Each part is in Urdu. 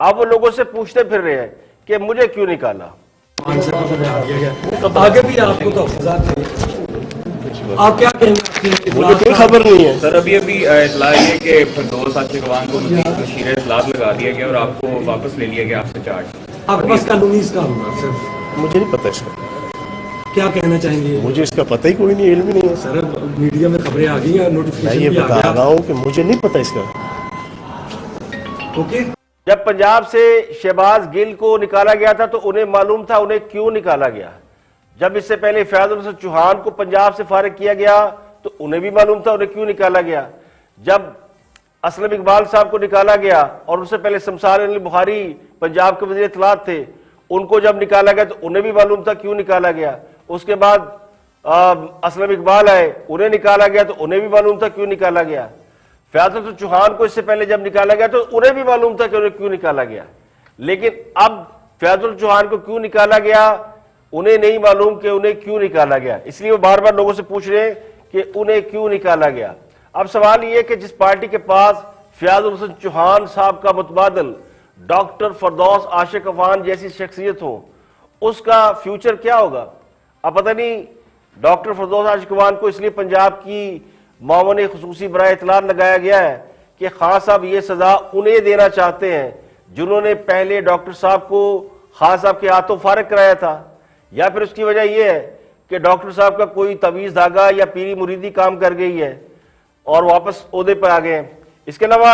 اب وہ لوگوں سے پوچھتے پھر رہے ہیں کہ مجھے کیوں نکالا. آگے بھی آپ کو تحفظات ہیں, آپ کیا کہیں گے؟ مجھے کوئی خبر نہیں ہے سر. ابھی اطلاع ہے کہ فردوس عاشقوان کو مشیر اطلاع لگا دیا گیا اور آپ کو واپس لے لیا گیا آپ سے چارج. آپ کے پاس قانونی اس کا ہوگا سر, مجھے نہیں پتہ اس کا, کیا کہنا چاہیں گے؟ مجھے اس کا پتہ ہی کوئی نہیں, علم ہی نہیں ہے سر. میڈیا میں خبریں آ گئی ہیں, میں نوٹیفیکیشن یہ بھی آ بتا گیا. رہا ہوں کہ مجھے نہیں پتہ اس کا. اوکے. جب پنجاب سے شہباز گل کو نکالا گیا تھا تو انہیں معلوم تھا انہیں کیوں نکالا گیا. جب اس سے پہلے فیاض الحسن چوہان کو پنجاب سے فارغ کیا گیا تو انہیں بھی معلوم تھا انہیں کیوں نکالا گیا. جب اسلم اقبال صاحب کو نکالا گیا اور ان سے پہلے شمسار علی بخاری پنجاب کے وزیر اطلاعات تھے, ان کو جب نکالا گیا تو انہیں بھی معلوم تھا کیوں نکالا گیا. اس کے بعد اسلم اقبال آئے, انہیں نکالا گیا تو انہیں بھی معلوم تھا کیوں نکالا گیا. فیاض الحسن چوہان کو اس سے پہلے جب نکالا گیا تو انہیں بھی معلوم تھا کہ انہیں کیوں نکالا گیا. لیکن اب فیاض الحسن چوہان کو کیوں نکالا گیا انہیں نہیں معلوم کہ انہیں کیوں نکالا گیا, اس لیے وہ بار بار لوگوں سے پوچھ رہے ہیں کہ انہیں کیوں نکالا گیا. اب سوال یہ ہے کہ جس پارٹی کے پاس فیاض الحسن چوہان صاحب کا متبادل ڈاکٹر فردوس عاشقوان جیسی شخصیت ہو, اس کا فیوچر کیا ہوگا. اب پتہ نہیں ڈاکٹر فردوس عاشقوان کو اس لیے پنجاب کی معاون خصوصی برائے اطلاع لگایا گیا ہے کہ خان صاحب یہ سزا انہیں دینا چاہتے ہیں جنہوں نے پہلے ڈاکٹر صاحب کو خان صاحب کے ہاتھوں فارغ کرایا تھا, یا پھر اس کی وجہ یہ ہے کہ ڈاکٹر صاحب کا کوئی تعویذ دھاگا یا پیری مریدی کام کر گئی ہے اور واپس عہدے پر آ گئے ہیں. اس کے علاوہ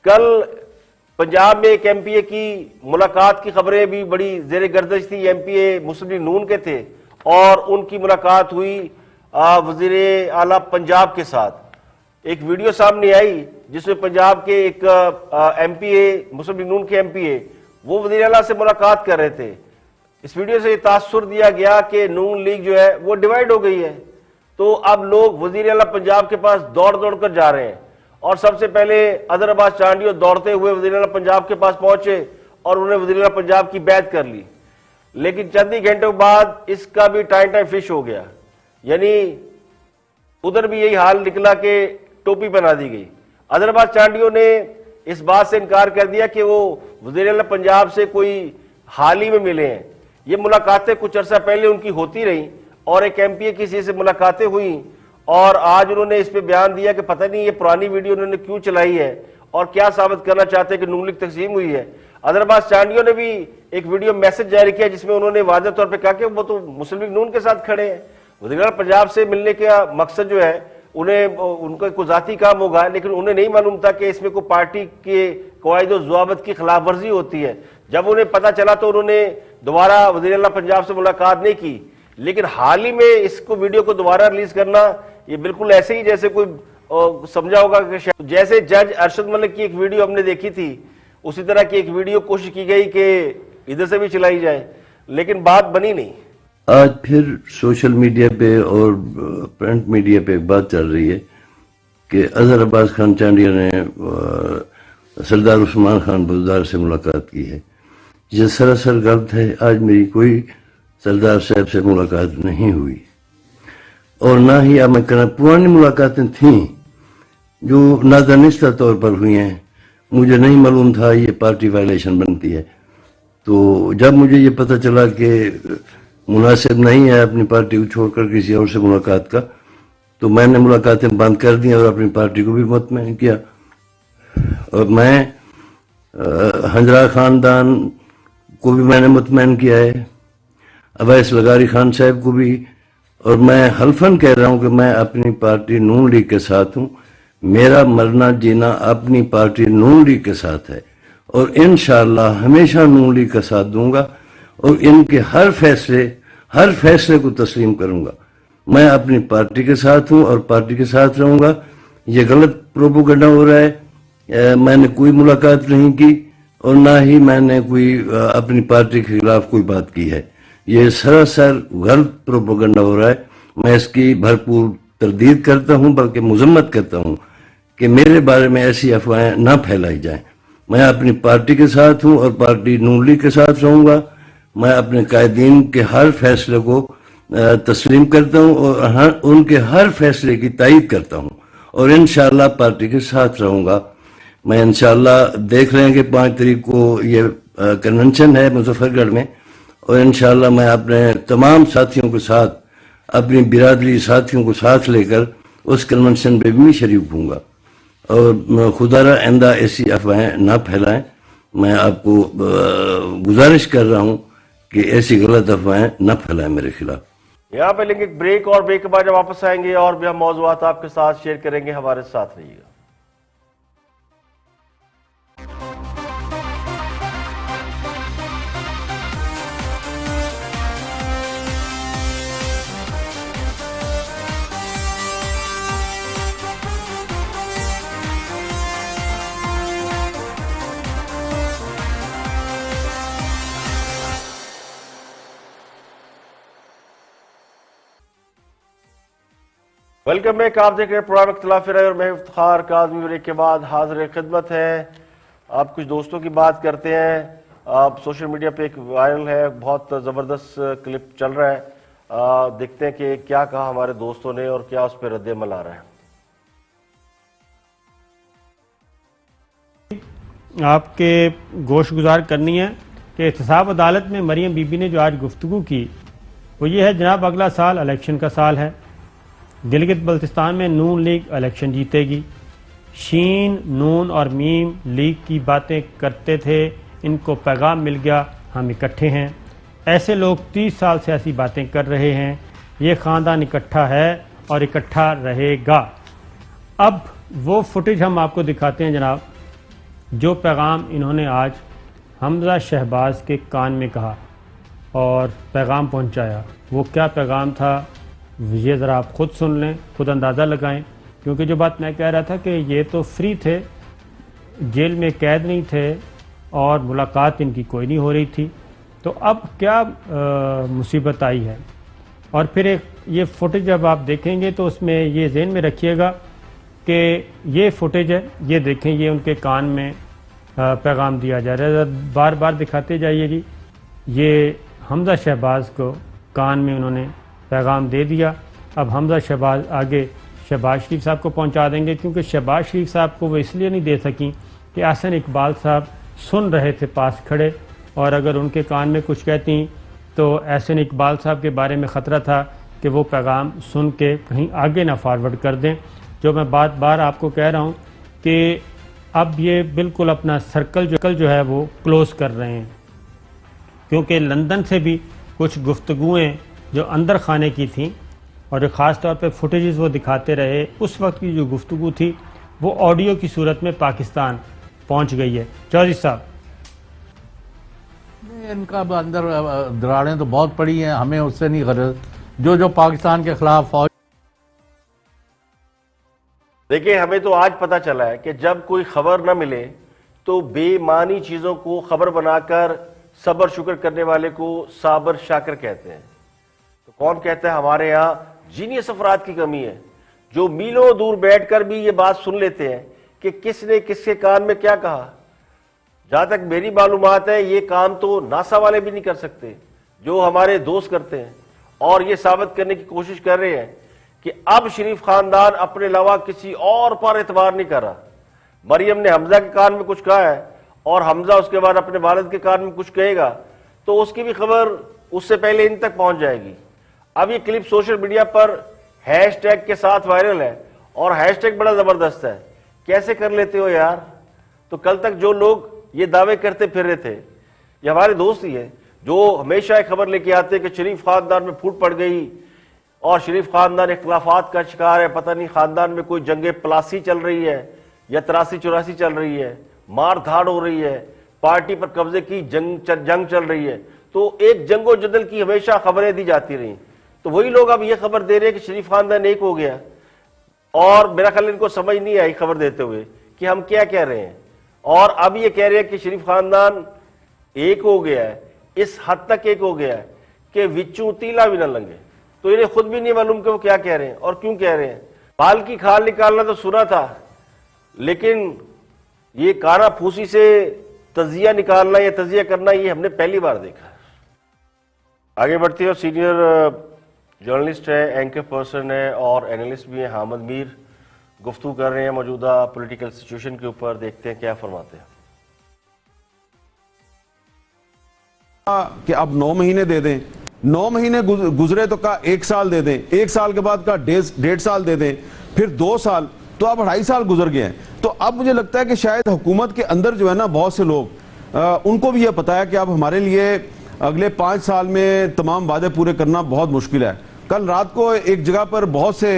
کل پنجاب میں ایک ایم پی اے کی ملاقات کی خبریں بھی بڑی زیر گردش تھی. ایم پی اے مسلم لیگ نون کے تھے اور ان کی ملاقات ہوئی وزیر اعلیٰ پنجاب کے ساتھ. ایک ویڈیو سامنے آئی جس میں پنجاب کے ایک ایم پی اے, مسلم لیگ نون کے ایم پی اے, وہ وزیر اعلیٰ سے ملاقات کر رہے تھے. اس ویڈیو سے یہ تاثر دیا گیا کہ نون لیگ جو ہے وہ ڈیوائیڈ ہو گئی ہے. تو اب لوگ وزیر اعلیٰ پنجاب کے پاس دوڑ دوڑ کر جا رہے ہیں, اور سب سے پہلے اظہر عباس چانڈیو دوڑتے ہوئے وزیر اعلیٰ پنجاب کے پاس پہنچے اور انہوں نے وزیر اعلیٰ پنجاب کی بیعت کر لی. لیکن چند ہی گھنٹوں بعد اس کا بھی ٹائم فش ہو گیا, یعنی ادھر بھی یہی حال نکلا کہ ٹوپی بنا دی گئی. اظہر عباس چانڈیو نے اس بات سے انکار کر دیا کہ وہ وزیر اعلیٰ پنجاب سے کوئی حال ہی میں ملے ہیں. یہ ملاقاتیں کچھ عرصہ پہلے ان کی ہوتی رہیں اور ایک ایم پی اے کسی سے ملاقاتیں ہوئیں, اور آج انہوں نے اس پہ بیان دیا کہ پتہ نہیں یہ پرانی ویڈیو انہوں نے کیوں چلائی ہے اور کیا ثابت کرنا چاہتے ہیں کہ نون لیگ تقسیم ہوئی ہے. اظہر عباس چانڈیو نے بھی ایک ویڈیو میسج جاری کیا جس میں انہوں نے واضح طور پہ کہا کہ وہ تو مسلم لیگ نون کے ساتھ کھڑے ہیں. وزیر اعلیٰ پنجاب سے ملنے کا مقصد جو ہے ان کا کوئی ذاتی کام ہوگا, لیکن انہیں نہیں معلوم تھا کہ اس میں کوئی پارٹی کے قواعد و ضوابط کی خلاف ورزی ہوتی ہے. جب انہیں پتہ چلا تو انہوں نے دوبارہ وزیر اعلیٰ پنجاب سے ملاقات نہیں کی. لیکن حال ہی میں اس کو ویڈیو کو دوبارہ ریلیز کرنا یہ بالکل ایسے ہی جیسے کوئی سمجھا ہوگا کہ جیسے جج ارشد ملک کی ایک ویڈیو ہم نے دیکھی تھی اسی طرح کی ایک ویڈیو کوشش کی گئی کہ ادھر سے بھی چلائی جائے, لیکن بات بنی نہیں. آج پھر سوشل میڈیا پہ اور پرنٹ میڈیا پہ ایک بات چل رہی ہے کہ اظہر عباس خان چانڈیو نے سردار عثمان خان بزدار سے ملاقات کی ہے. یہ سراسر غلط ہے. آج میری کوئی سردار صاحب سے ملاقات نہیں ہوئی, اور نہ ہی اب میں کرنا. پرانی ملاقاتیں تھیں جو نادانستہ طور پر ہوئی ہیں, مجھے نہیں معلوم تھا یہ پارٹی وائلیشن بنتی ہے. تو جب مجھے یہ پتہ چلا کہ مناسب نہیں ہے اپنی پارٹی کو چھوڑ کر کسی اور سے ملاقات کا, تو میں نے ملاقاتیں بند کر دیں اور اپنی پارٹی کو بھی مطمئن کیا. اور میں ہنجرا خاندان کو بھی میں نے مطمئن کیا ہے, اویس لغاری خان صاحب کو بھی, اور میں حلفاً کہہ رہا ہوں کہ میں اپنی پارٹی نون لیگ کے ساتھ ہوں. میرا مرنا جینا اپنی پارٹی نون لیگ کے ساتھ ہے, اور انشاءاللہ ہمیشہ نون لیگ کا ساتھ دوں گا, اور ان کے ہر فیصلے کو تسلیم کروں گا. میں اپنی پارٹی کے ساتھ ہوں اور پارٹی کے ساتھ رہوں گا. یہ غلط پروپیگنڈا ہو رہا ہے. میں نے کوئی ملاقات نہیں کی اور نہ ہی میں نے کوئی اپنی پارٹی کے خلاف کوئی بات کی ہے. یہ سراسر غلط پروپیگنڈا ہو رہا ہے. میں اس کی بھرپور تردید کرتا ہوں, بلکہ مذمت کرتا ہوں کہ میرے بارے میں ایسی افواہیں نہ پھیلائی جائیں. میں اپنی پارٹی کے ساتھ ہوں اور پارٹی نون لیگ کے ساتھ رہوں گا. میں اپنے قائدین کے ہر فیصلے کو تسلیم کرتا ہوں اور ان کے ہر فیصلے کی تائید کرتا ہوں, اور انشاءاللہ پارٹی کے ساتھ رہوں گا. میں انشاءاللہ دیکھ رہے ہیں کہ 5 تاریخ کو یہ کنونشن ہے مظفر گڑھ میں، اور انشاءاللہ میں اپنے تمام ساتھیوں کے ساتھ، اپنی برادری ساتھیوں کو ساتھ لے کر اس کنونشن پہ بھی شریک ہوں گا، اور خدا را آئندہ ایسی افواہیں نہ پھیلائیں. میں آپ کو گزارش کر رہا ہوں کہ ایسی غلط افواہیں نہ پھیلائیں میرے خلاف. یہاں پہ لیں گے ایک بریک، اور بریک کے بعد جب واپس آئیں گے اور بھی ہم موضوعات آپ کے ساتھ شیئر کریں گے. ہمارے ساتھ رہیے گا. Welcome back. آپ دیکھ رہے ہیں پروگرام اختلاف رائے اور میں افتخار کاظمی. بریک کے بعد حاضر خدمت ہے. آپ کچھ دوستوں کی بات کرتے ہیں. آپ سوشل میڈیا پہ ایک وائرل ہے، بہت زبردست کلپ چل رہا ہے. دیکھتے ہیں کہ کیا کہا ہمارے دوستوں نے اور کیا اس پہ رد عمل آ رہا ہے. آپ کے گوش گزار کرنی ہے کہ احتساب عدالت میں مریم بی بی نے جو آج گفتگو کی وہ یہ ہے، جناب اگلا سال الیکشن کا سال ہے، گلگت بلتستان میں نون لیگ الیکشن جیتے گی. شین، نون اور میم لیگ کی باتیں کرتے تھے، ان کو پیغام مل گیا ہم اکٹھے ہیں. ایسے لوگ 30 سال سے ایسی باتیں کر رہے ہیں. یہ خاندان اکٹھا ہے اور اکٹھا رہے گا. اب وہ فوٹیج ہم آپ کو دکھاتے ہیں جناب، جو پیغام انہوں نے آج حمزہ شہباز کے کان میں کہا اور پیغام پہنچایا. وہ کیا پیغام تھا یہ ذرا آپ خود سن لیں، خود اندازہ لگائیں. کیونکہ جو بات میں کہہ رہا تھا کہ یہ تو فری تھے، جیل میں قید نہیں تھے اور ملاقات ان کی کوئی نہیں ہو رہی تھی، تو اب کیا مصیبت آئی ہے. اور پھر ایک یہ فوٹیج جب آپ دیکھیں گے تو اس میں یہ ذہن میں رکھیے گا کہ یہ فوٹیج ہے، یہ دیکھیں، یہ ان کے کان میں پیغام دیا جا رہا ہے. بار بار دکھاتے جائیے جی. یہ حمزہ شہباز کو کان میں انہوں نے پیغام دے دیا. اب حمزہ شہباز آگے شہباز شریف صاحب کو پہنچا دیں گے، کیونکہ شہباز شریف صاحب کو وہ اس لیے نہیں دے سکیں کہ احسن اقبال صاحب سن رہے تھے پاس کھڑے، اور اگر ان کے کان میں کچھ کہتی تو احسن اقبال صاحب کے بارے میں خطرہ تھا کہ وہ پیغام سن کے کہیں آگے نہ فارورڈ کر دیں. جو میں بات بار آپ کو کہہ رہا ہوں کہ اب یہ بالکل اپنا سرکل جو ہے وہ کلوز کر رہے ہیں، کیونکہ لندن سے بھی کچھ گفتگویں جو اندر خانے کی تھیں اور جو خاص طور پہ فوٹیجز وہ دکھاتے رہے، اس وقت کی جو گفتگو تھی وہ آڈیو کی صورت میں پاکستان پہنچ گئی ہے. چودھری صاحب، ان کا اندر دراڑیں تو بہت پڑی ہیں، ہمیں اس سے نہیں غرض. جو پاکستان کے خلاف فوج، دیکھیں ہمیں تو آج پتہ چلا ہے کہ جب کوئی خبر نہ ملے تو بے معنی چیزوں کو خبر بنا کر صبر شکر کرنے والے کو صابر شاکر کہتے ہیں. تو کون کہتا ہے ہمارے ہاں جینیس افراد کی کمی ہے، جو میلوں دور بیٹھ کر بھی یہ بات سن لیتے ہیں کہ کس نے کس کے کان میں کیا کہا. جہاں تک میری معلومات ہے یہ کام تو ناسا والے بھی نہیں کر سکتے، جو ہمارے دوست کرتے ہیں، اور یہ ثابت کرنے کی کوشش کر رہے ہیں کہ اب شریف خاندان اپنے علاوہ کسی اور پر اعتبار نہیں کر رہا. مریم نے حمزہ کے کان میں کچھ کہا ہے اور حمزہ اس کے بعد اپنے والد کے کان میں کچھ کہے گا تو اس کی بھی خبر اس سے پہلے ان تک پہنچ جائے گی. اب یہ کلپ سوشل میڈیا پر ہیش ٹیگ کے ساتھ وائرل ہے، اور ہیش ٹیگ بڑا زبردست ہے. کیسے کر لیتے ہو یار؟ تو کل تک جو لوگ یہ دعوے کرتے پھر رہے تھے، یہ ہمارے دوست ہی ہیں جو ہمیشہ ایک خبر لے کے آتے کہ شریف خاندان میں پھوٹ پڑ گئی اور شریف خاندان اختلافات کا شکار ہے، پتہ نہیں خاندان میں کوئی جنگ پلاسی چل رہی ہے یا 83-84 چل رہی ہے، مار دھاڑ ہو رہی ہے، پارٹی پر قبضے کی جنگ چل رہی ہے. تو ایک جنگ و جدل کی ہمیشہ خبریں دی جاتی رہیں. تو وہی لوگ اب یہ خبر دے رہے ہیں کہ شریف خاندان ایک ہو گیا، اور میرا خیال ان کو سمجھ نہیں آئی خبر دیتے ہوئے کہ ہم کیا کہہ رہے ہیں. اور اب یہ کہہ رہے ہیں کہ شریف خاندان ایک ہو گیا ہے، اس حد تک ایک ہو گیا ہے کہ وچوں تیلا بھی نہ لنگے. تو انہیں خود بھی نہیں معلوم کہ وہ کیا کہہ رہے ہیں اور کیوں کہہ رہے ہیں. بال کی کھال نکالنا تو سنا تھا، لیکن یہ کانا پھوسی سے تجزیہ نکالنا یا تجزیہ کرنا یہ ہم نے پہلی بار دیکھا. آگے بڑھتے ہیں. سینئر جرنلسٹ ہے، اینکر پرسن ہے اور اینالسٹ بھی ہیں حامد میر. گفتگو کر رہے ہیں موجودہ پولیٹیکل سچویشن کے اوپر. دیکھتے ہیں کیا فرماتے ہیں. کہ اب 9 مہینے دے دیں, 9 مہینے گزرے تو کہا 1 سال دے دیں, 1 سال کے بعد کہا 1.5 سال دے دیں, پھر 2 سال, تو اب 2.5 سال گزر گئے ہیں. تو اب مجھے لگتا ہے کہ شاید حکومت کے اندر جو ہے نا بہت سے لوگ ان کو بھی یہ پتا ہے کہ اب ہمارے لیے اگلے 5 سال میں تمام وعدے پورے کرنا بہت مشکل ہے. کل رات کو ایک جگہ پر بہت سے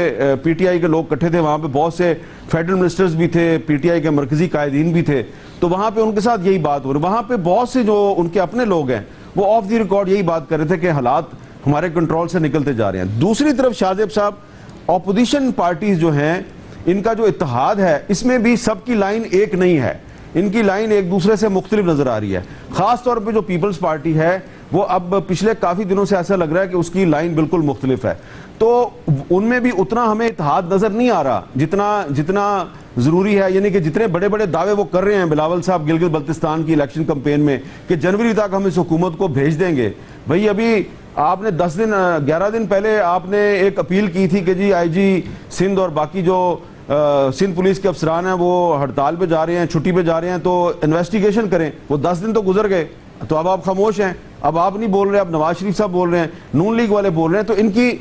پی ٹی آئی کے لوگ اکٹھے تھے, وہاں پہ بہت سے فیڈرل منسٹرز بھی تھے, پی ٹی آئی کے مرکزی قائدین بھی تھے, تو وہاں پہ ان کے ساتھ یہی بات ہو رہی. وہاں پہ بہت سے جو ان کے اپنے لوگ ہیں وہ آف دی ریکارڈ یہی بات کر رہے تھے کہ حالات ہمارے کنٹرول سے نکلتے جا رہے ہیں. دوسری طرف شاہ زیب صاحب, اپوزیشن پارٹیز جو ہیں ان کا جو اتحاد ہے اس میں بھی سب کی لائن ایک نہیں ہے, ان کی لائن ایک دوسرے سے مختلف نظر آ رہی ہے. خاص طور پہ جو پیپلز پارٹی ہے وہ اب پچھلے کافی دنوں سے ایسا لگ رہا ہے کہ اس کی لائن بالکل مختلف ہے. تو ان میں بھی اتنا ہمیں اتحاد نظر نہیں آ رہا جتنا ضروری ہے. یعنی کہ جتنے بڑے بڑے دعوے وہ کر رہے ہیں بلاول صاحب گلگت بلتستان کی الیکشن کمپین میں کہ جنوری تک ہم اس حکومت کو بھیج دیں گے. بھئی ابھی آپ نے 11 دن پہلے آپ نے ایک اپیل کی تھی کہ جی آئی جی سندھ اور باقی جو سندھ پولیس کے افسران ہیں وہ ہڑتال پہ جا رہے ہیں, چھٹی پہ جا رہے ہیں, تو انویسٹیگیشن کریں. وہ 10 دن تو گزر گئے, تو اب آپ خاموش ہیں, اب آپ نہیں بول رہے, اب نواز شریف صاحب بول رہے ہیں, نون لیگ والے بول رہے ہیں, تو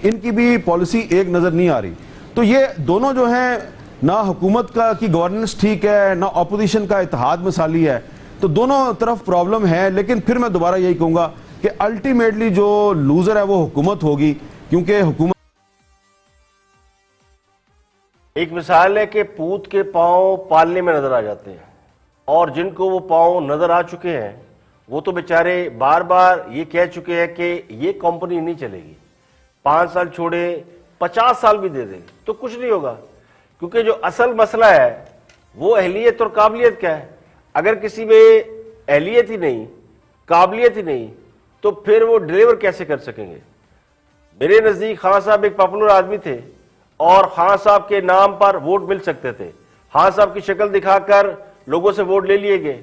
ان کی بھی پالیسی ایک نظر نہیں آ رہی. تو یہ دونوں جو ہیں نہ حکومت کی گورننس ٹھیک ہے, نہ اپوزیشن کا اتحاد مثالی ہے, تو دونوں طرف پرابلم ہے. لیکن پھر میں دوبارہ یہی کہوں گا کہ الٹیمیٹلی جو لوزر ہے وہ حکومت ہوگی, کیونکہ حکومت ایک مثال ہے کہ پوت کے پاؤں پالنے میں نظر آ جاتے ہیں, اور جن کو وہ پاؤں نظر آ چکے ہیں وہ تو بیچارے بار بار یہ کہہ چکے ہیں کہ یہ کمپنی نہیں چلے گی, 5 سال چھوڑے 50 سال بھی دے دیں تو کچھ نہیں ہوگا. کیونکہ جو اصل مسئلہ ہے وہ اہلیت اور قابلیت کا ہے. اگر کسی میں اہلیت ہی نہیں, قابلیت ہی نہیں, تو پھر وہ ڈیلیور کیسے کر سکیں گے. میرے نزدیک خان صاحب ایک پاپولر آدمی تھے اور خان صاحب کے نام پر ووٹ مل سکتے تھے. خان صاحب کی شکل دکھا کر لوگوں سے ووٹ لے لیے گئے,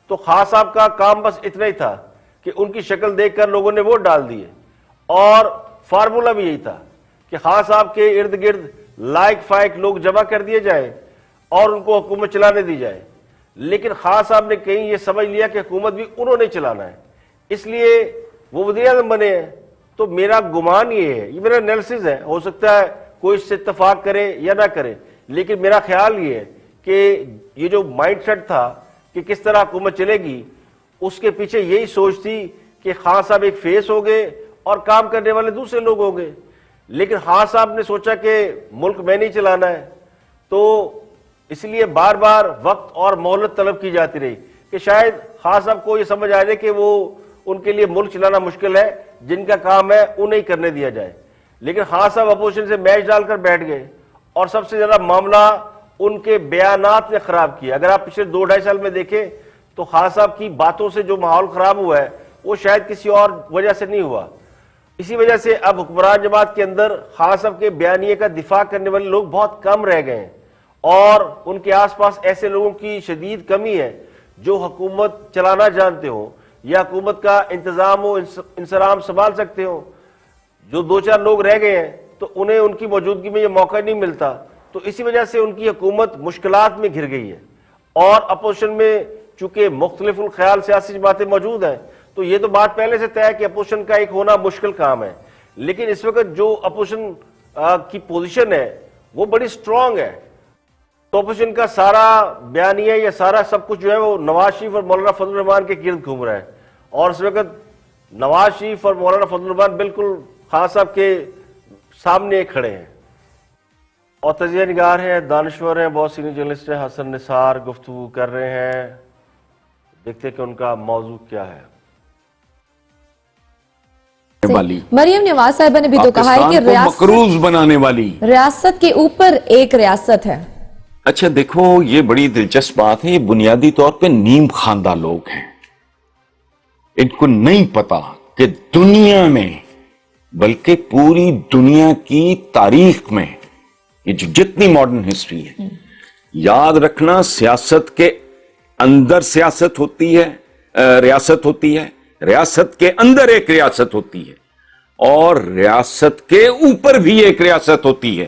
تو خان صاحب کا کام بس اتنا ہی تھا کہ ان کی شکل دیکھ کر لوگوں نے ووٹ ڈال دیے, اور فارمولا بھی یہی تھا کہ خان صاحب کے ارد گرد لائق فائق لوگ جمع کر دیے جائیں اور ان کو حکومت چلانے دی جائے. لیکن خان صاحب نے کہیں یہ سمجھ لیا کہ حکومت بھی انہوں نے چلانا ہے, اس لیے وہ وزیر اعظم بنے ہیں. تو میرا گمان یہ ہے, یہ میرا انالیسز ہے, ہو سکتا ہے کوئی اس سے اتفاق کرے یا نہ کرے, لیکن میرا خیال یہ ہے کہ یہ جو مائنڈ سیٹ تھا کہ کس طرح حکومت چلے گی, اس کے پیچھے یہی سوچ تھی کہ خان صاحب ایک فیس ہو گئے اور کام کرنے والے دوسرے لوگ ہوں گے. لیکن خان صاحب نے سوچا کہ ملک میں نہیں چلانا ہے, تو اس لیے بار بار وقت اور مہلت طلب کی جاتی رہی کہ شاید خان صاحب کو یہ سمجھ آ جائے کہ وہ ان کے لیے ملک چلانا مشکل ہے, جن کا کام ہے انہیں کرنے دیا جائے. لیکن خان صاحب اپوزیشن سے میچ ڈال کر بیٹھ گئے, اور سب سے زیادہ معاملہ ان کے بیانات نے خراب کیا. اگر آپ پچھلے 2-2.5 سال میں دیکھیں تو خان صاحب کی باتوں سے جو ماحول خراب ہوا ہے وہ شاید کسی اور وجہ سے نہیں ہوا. اسی وجہ سے اب حکمران جماعت کے اندر خان صاحب کے بیانیے کا دفاع کرنے والے لوگ بہت کم رہ گئے ہیں, اور ان کے آس پاس ایسے لوگوں کی شدید کمی ہے جو حکومت چلانا جانتے ہوں یا حکومت کا انتظام و انصرام سنبھال سکتے ہوں. جو 2-4 لوگ رہ گئے ہیں تو انہیں ان کی موجودگی میں یہ موقع نہیں ملتا, تو اسی وجہ سے ان کی حکومت مشکلات میں گھر گئی ہے. اور اپوزیشن میں چونکہ مختلف الخیال سیاسی جماعتیں موجود ہیں, تو یہ تو بات پہلے سے طے ہے کہ اپوزیشن کا ایک ہونا مشکل کام ہے. لیکن اس وقت جو اپوزیشن کی پوزیشن ہے وہ بڑی سٹرونگ ہے. تو اپوزیشن کا سارا بیانیہ یا سارا سب کچھ جو ہے وہ نواز شریف اور مولانا فضل الرحمان کے گرد گھوم رہا ہے, اور اس وقت نواز شریف اور مولانا فضل الرحمان بالکل خان صاحب کے سامنے کھڑے ہیں. اور تجزیہ نگار ہیں, دانشور ہیں, بہت سینئر جرنلسٹ ہیں, حسن نثار گفتگو کر رہے ہیں. دیکھتے ہیں کہ ان کا موضوع کیا ہے. مریم نواز صاحبہ نے بھی تو کہا ہے کہ مقروض بنانے والی ریاست کے اوپر ایک ریاست ہے. اچھا دیکھو, یہ بڑی دلچسپ بات ہے. یہ بنیادی طور پہ نیم خواندہ لوگ ہیں. ان کو نہیں پتا کہ دنیا میں بلکہ پوری دنیا کی تاریخ میں یہ جتنی ماڈرن ہسٹری ہے, یاد رکھنا سیاست کے اندر سیاست ہوتی ہے, ریاست ہوتی ہے, ریاست کے اندر ایک ریاست ہوتی ہے, اور ریاست کے اوپر بھی ایک ریاست ہوتی ہے.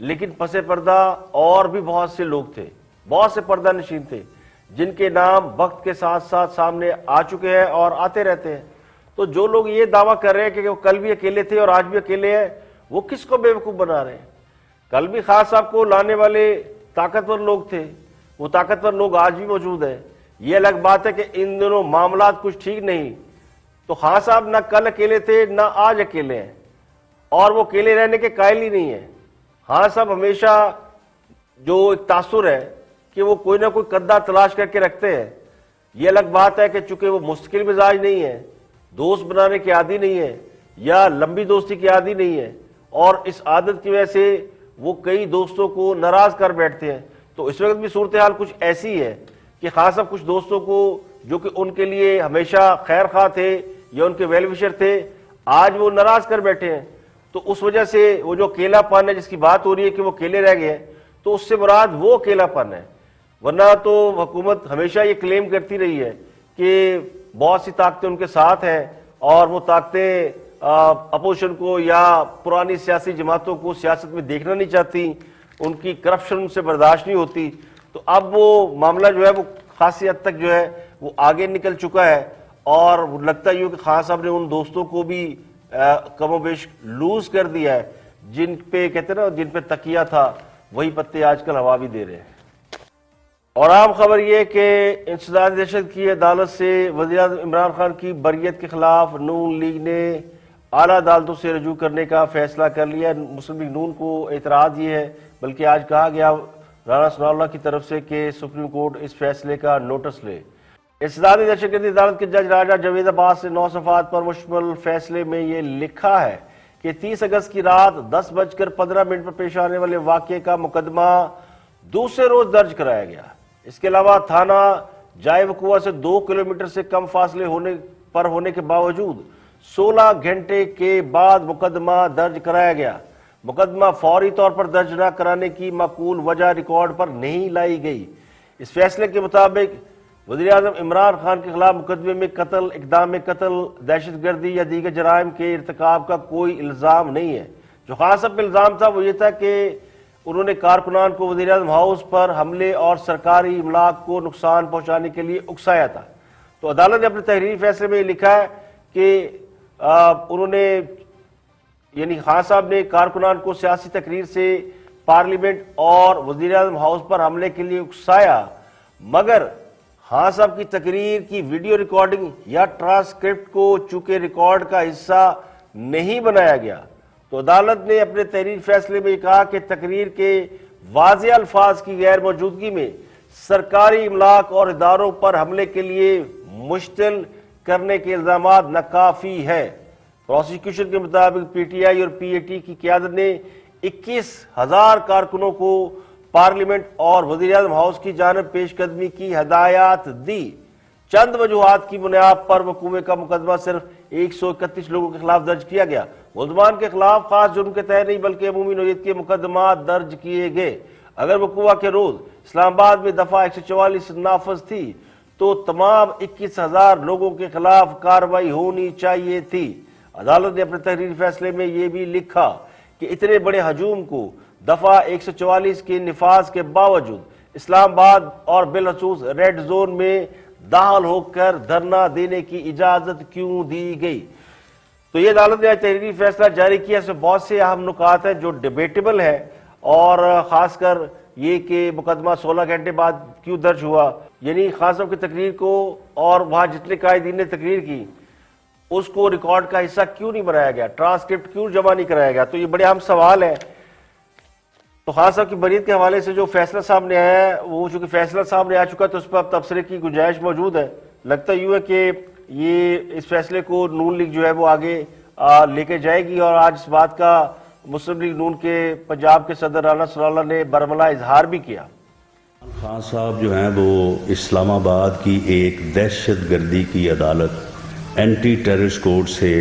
لیکن پس پردہ اور بھی بہت سے لوگ تھے, بہت سے پردہ نشین تھے جن کے نام وقت کے ساتھ ساتھ سامنے آ چکے ہیں اور آتے رہتے ہیں. تو جو لوگ یہ دعویٰ کر رہے ہیں کہ وہ کل بھی اکیلے تھے اور آج بھی اکیلے ہیں, وہ کس کو بیوقوف بنا رہے ہیں؟ کل بھی خان صاحب کو لانے والے طاقتور لوگ تھے, وہ طاقتور لوگ آج بھی موجود ہیں. یہ الگ بات ہے کہ ان دونوں معاملات کچھ ٹھیک نہیں. تو خان صاحب نہ کل اکیلے تھے نہ آج اکیلے ہیں, اور وہ اکیلے رہنے کے قائل ہی نہیں ہیں. خان صاحب ہمیشہ جو ایک تاثر ہے کہ وہ کوئی نہ کوئی قدہ تلاش کر کے رکھتے ہیں. یہ الگ بات ہے کہ چونکہ وہ مستقل مزاج نہیں ہے, دوست بنانے کے عادی نہیں ہے, یا لمبی دوستی کے عادی نہیں ہے, اور اس عادت کی وجہ سے وہ کئی دوستوں کو ناراض کر بیٹھتے ہیں. تو اس وقت بھی صورتحال کچھ ایسی ہے کہ خان صاحب کچھ دوستوں کو جو کہ ان کے لیے ہمیشہ خیر خواہ تھے یا ان کے ویل وشر تھے, آج وہ ناراض کر بیٹھے ہیں. تو اس وجہ سے وہ جو اکیلا پن ہے جس کی بات ہو رہی ہے کہ وہ اکیلے رہ گئے ہیں, تو اس سے مراد وہ اکیلا پن ہے. ورنہ تو حکومت ہمیشہ یہ کلیم کرتی رہی ہے کہ بہت سی طاقتیں ان کے ساتھ ہیں, اور وہ طاقتیں اپوزیشن کو یا پرانی سیاسی جماعتوں کو سیاست میں دیکھنا نہیں چاہتی, ان کی کرپشن ان سے برداشت نہیں ہوتی. تو اب وہ معاملہ جو ہے وہ خاصی حد تک جو ہے وہ آگے نکل چکا ہے, اور لگتا ہی ہو کہ خان صاحب نے ان دوستوں کو بھی کم و بیش لوز کر دیا ہے جن پہ کہتے ہیں نا, جن پہ تکیہ تھا وہی پتے آج کل ہوا بھی دے رہے ہیں. اور عام خبر یہ کہ انسداد دہشت کی عدالت سے وزیراعظم عمران خان کی برئیت کے خلاف نون لیگ نے اعلیٰ عدالتوں سے رجوع کرنے کا فیصلہ کر لیا. مسلم لیگ نون کو اعتراض یہ ہے, بلکہ آج کہا گیا رانا ثناء اللہ کی طرف سے کہ سپریم کورٹ اس فیصلے کا نوٹس لے. انسداد دہشت گردی عدالت کے جج راجہ جاوید عباس نے 9 صفحات پر مشتمل فیصلے میں یہ لکھا ہے کہ 30 اگست کی رات 10:15 پر پیش آنے والے واقعے کا مقدمہ دوسرے روز درج کرایا گیا. اس کے علاوہ تھانہ جائے وقوع سے 2 کلومیٹر سے کم فاصلے ہونے کے باوجود 16 گھنٹے کے بعد مقدمہ درج کرایا گیا. مقدمہ فوری طور پر درج نہ کرانے کی معقول وجہ ریکارڈ پر نہیں لائی گئی. اس فیصلے کے مطابق وزیراعظم عمران خان کے خلاف مقدمے میں قتل, اقدام قتل, دہشت گردی یا دیگر جرائم کے ارتکاب کا کوئی الزام نہیں ہے. جو خان صاحب پہ الزام تھا وہ یہ تھا کہ انہوں نے کارکنان کو وزیراعظم ہاؤس پر حملے اور سرکاری املاک کو نقصان پہنچانے کے لیے اکسایا تھا. تو عدالت نے اپنے تحریری فیصلے میں یہ لکھا ہے کہ انہوں نے یعنی خان صاحب نے کارکنان کو سیاسی تقریر سے پارلیمنٹ اور وزیراعظم ہاؤس پر حملے کے لیے اکسایا, مگر خان صاحب کی تقریر کی ویڈیو ریکارڈنگ یا ٹرانسکرپٹ کو چونکہ ریکارڈ کا حصہ نہیں بنایا گیا, تو عدالت نے اپنے تحریری فیصلے میں کہا کہ تقریر کے واضح الفاظ کی غیر موجودگی میں سرکاری املاک اور اداروں پر حملے کے لیے مشتعل کرنے کے الزامات ناکافی ہے. پروسیکیوشن کے مطابق پی ٹی آئی اور پی اے ٹی کی قیادت نے 21,000 کارکنوں کو پارلیمنٹ اور وزیراعظم ہاؤس کی جانب پیش قدمی کی ہدایات دی. چند وجوہات کی بنیاد پر وقوع کا مقدمہ صرف 131 لوگوں کے خلاف درج کیا گیا. ملزمان کے خلاف خاص جرم کے تحت نہیں بلکہ عمومی نوعیت کے مقدمات درج کیے گئے. اگر وقوع کے روز اسلام آباد میں دفعہ 144 نافذ تھی تو تمام 21,000 لوگوں کے خلاف کارروائی ہونی چاہیے تھی. عدالت نے اپنے تحریری فیصلے میں یہ بھی لکھا کہ اتنے بڑے ہجوم کو دفعہ 144 کے نفاذ کے باوجود اسلام آباد اور بالخصوص ریڈ زون میں داخل ہو کر دھرنا دینے کی اجازت کیوں دی گئی. تو یہ عدالت نے تحریری فیصلہ جاری کیا. اس میں بہت سے اہم نکات ہیں جو ڈیبیٹیبل ہے, اور خاص کر یہ کہ مقدمہ 16 گھنٹے بعد کیوں درج ہوا, یعنی خان صاحب کی تقریر کو اور وہاں جتنے قائدین نے تقریر کی اس کو ریکارڈ کا حصہ کیوں نہیں بنایا گیا, ٹرانسکرپٹ کیوں جمع نہیں کرایا گیا. تو یہ بڑے اہم سوال ہے. تو خان صاحب کی بریت کے حوالے سے جو فیصلہ سامنے آیا ہے, وہ چونکہ فیصلہ سامنے آ چکا ہے تو اس پر اب تبصرے کی گنجائش موجود ہے. لگتا یوں ہے کہ یہ اس فیصلے کو نون لیگ جو ہے وہ آگے لے کے جائے گی, اور آج اس بات کا مسلم لیگ نون کے پنجاب کے صدر رانا ثناء اللہ نے برملا اظہار بھی کیا. خان صاحب جو ہیں وہ اسلام آباد کی ایک دہشت گردی کی عدالت اینٹی ٹیررسٹ کورٹ سے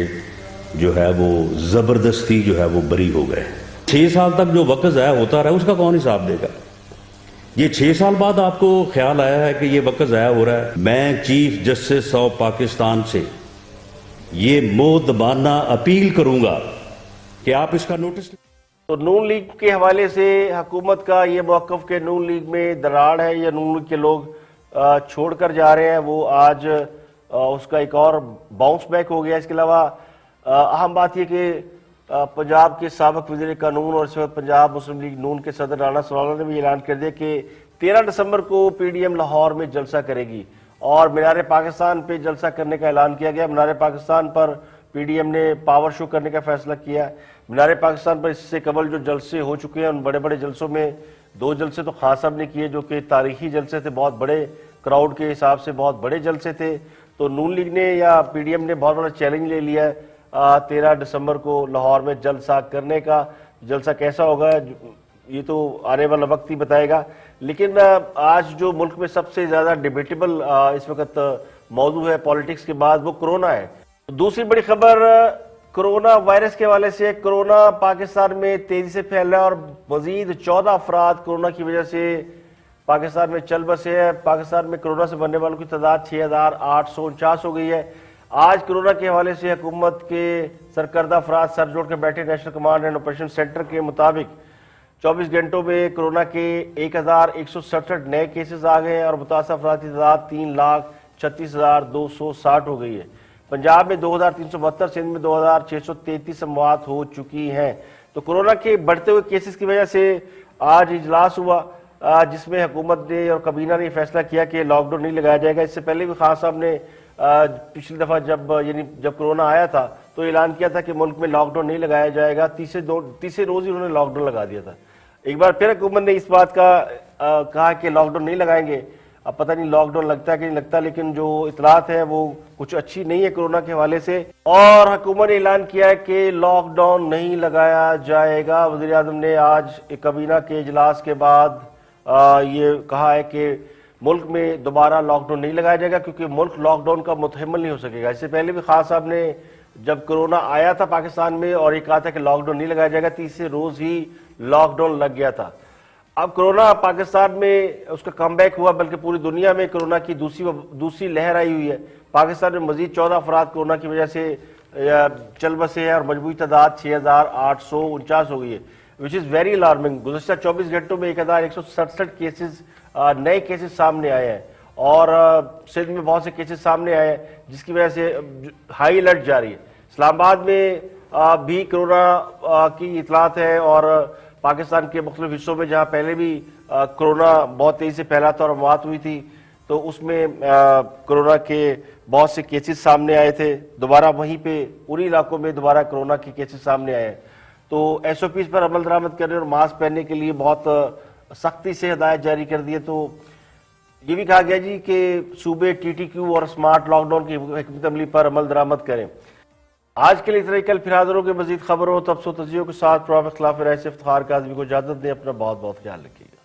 جو ہے وہ زبردستی جو ہے وہ بری ہو گئے. 6 سال تک جو وقت ضائع ہوتا رہا اس کا کون حساب دے گا؟ یہ 6 سال بعد آپ کو خیال آیا ہے کہ یہ وقت ضائع ہو رہا ہے. میں چیف جسٹس آف پاکستان سے یہ مؤدبانہ اپیل کروں گا کہ آپ اس کا نوٹس تو نون لیگ کے حوالے سے حکومت کا یہ موقف کہ نون لیگ میں دراڑ ہے یا نون لیگ کے لوگ چھوڑ کر جا رہے ہیں، وہ آج اس کا ایک اور باؤنس بیک ہو گیا۔ اس کے علاوہ اہم بات یہ کہ پنجاب کے سابق وزیر قانون اور اس وقت پنجاب مسلم لیگ نون کے صدر رانا سلالہ نے بھی اعلان کر دیا کہ 13 دسمبر کو پی ڈی ایم لاہور میں جلسہ کرے گی اور مینار پاکستان پہ جلسہ کرنے کا اعلان کیا گیا۔ مینار پاکستان پر پی ڈی ایم نے پاور شو کرنے کا فیصلہ کیا۔ مینار پاکستان پر اس سے قبل جو جلسے ہو چکے ہیں ان بڑے بڑے جلسوں میں 2 جلسے تو خان صاحب نے کیے جو کہ تاریخی جلسے تھے، بہت بڑے کراؤڈ کے حساب سے بہت بڑے جلسے تھے۔ تو نون لیگ نے یا پی ڈی ایم نے بہت بڑا چیلنج لے لیا ہے 13 دسمبر کو لاہور میں جلسہ کرنے کا۔ جلسہ کیسا ہوگا یہ تو آنے والا وقت ہی بتائے گا، لیکن آج جو ملک میں سب سے زیادہ ڈیبیٹیبل اس وقت موضوع ہے پالیٹکس کے بعد وہ کرونا ہے۔ دوسری بڑی خبر کرونا وائرس کے حوالے سے، کرونا پاکستان میں تیزی سے پھیل رہا ہے اور مزید 14 افراد کرونا کی وجہ سے پاکستان میں چل بسے ہیں۔ پاکستان میں کرونا سے مرنے والوں کی تعداد 6849 ہو گئی ہے۔ آج کرونا کے حوالے سے حکومت کے سرکردہ افراد سر جوڑ کے بیٹھے۔ National command and operation centre کے مطابق 24 گھنٹوں میں کرونا کے 1167 نئے کیسز آ گئے ہیں اور متاثرہ افراد کی تعداد 3,36,260 ہو گئی ہے۔ پنجاب میں 2372، سندھ میں 2633 اموات ہو چکی ہیں۔ تو کرونا کے بڑھتے ہوئے کیسز کی وجہ سے آج اجلاس ہوا جس میں حکومت نے اور کابینہ نے فیصلہ کیا کہ لاک ڈاؤن نہیں لگایا جائے گا۔ اس سے پہلے بھی خان صاحب نے پچھلی دفعہ جب کرونا آیا تھا تو اعلان کیا تھا کہ ملک میں لاک ڈاؤن نہیں لگایا جائے گا۔ تیسرے روز ہی انہوں نے لاک ڈاؤن لگا دیا تھا۔ ایک بار پھر حکومت نے اس بات کا کہا کہ لاک ڈاؤن نہیں لگائیں گے۔ اب پتہ نہیں لاک ڈاؤن لگتا ہے کہ نہیں لگتا، لیکن جو اطلاعات ہیں وہ کچھ اچھی نہیں ہے کرونا کے حوالے سے، اور حکومت نے اعلان کیا ہے کہ لاک ڈاؤن نہیں لگایا جائے گا۔ وزیر اعظم نے آج ایک کابینہ کے اجلاس کے بعد یہ کہا ہے کہ ملک میں دوبارہ لاک ڈاؤن نہیں لگایا جائے گا کیونکہ ملک لاک ڈاؤن کا متحمل نہیں ہو سکے گا۔ اس سے پہلے بھی خان صاحب نے جب کرونا آیا تھا پاکستان میں اور یہ کہا تھا کہ لاک ڈاؤن نہیں لگایا جائے گا، تیسرے روز ہی لاک ڈاؤن لگ گیا تھا۔ اب کرونا پاکستان میں اس کا کم بیک ہوا، بلکہ پوری دنیا میں کرونا کی دوسری لہر آئی ہوئی ہے۔ پاکستان میں مزید 14 افراد کرونا کی وجہ سے چل بسے ہیں اور مجموعی تعداد 6849 ہو گئی ہے، which is very alarming۔ گزشتہ 24 گھنٹوں میں 1167 کیسز نئے کیسز سامنے آئے ہیں اور سندھ میں بہت سے کیسز سامنے آئے ہیں جس کی وجہ سے ہائی الرٹ جاری ہے۔ اسلام آباد میں بھی کرونا کی اطلاعات ہے اور پاکستان کے مختلف حصوں میں جہاں پہلے بھی کرونا بہت تیزی سے پھیلا تھا اور موت ہوئی تھی تو اس میں کرونا کے بہت سے کیسز سامنے آئے تھے۔ دوبارہ وہیں پہ انہی علاقوں میں دوبارہ کرونا کے کیسز سامنے آئے ہیں۔ تو ایس او پیز پر عمل درآمد کرنے اور ماسک پہننے کے لیے بہت سختی سے ہدایت جاری کر دی ہے۔ تو یہ بھی کہا گیا جی کہ صوبے ٹی ٹی کیو اور سمارٹ لاک ڈاؤن کی حکمت عملی پر عمل درآمد کریں۔ آج کے لیے اتنا ہی، کل پھر حاضر ہوں گے مزید خبروں تبصروں تجزیوں کے ساتھ۔ پروفیسر خلاف رائے سے افتخار کاظمی کو اجازت دیں۔ اپنا بہت بہت خیال رکھیے گا۔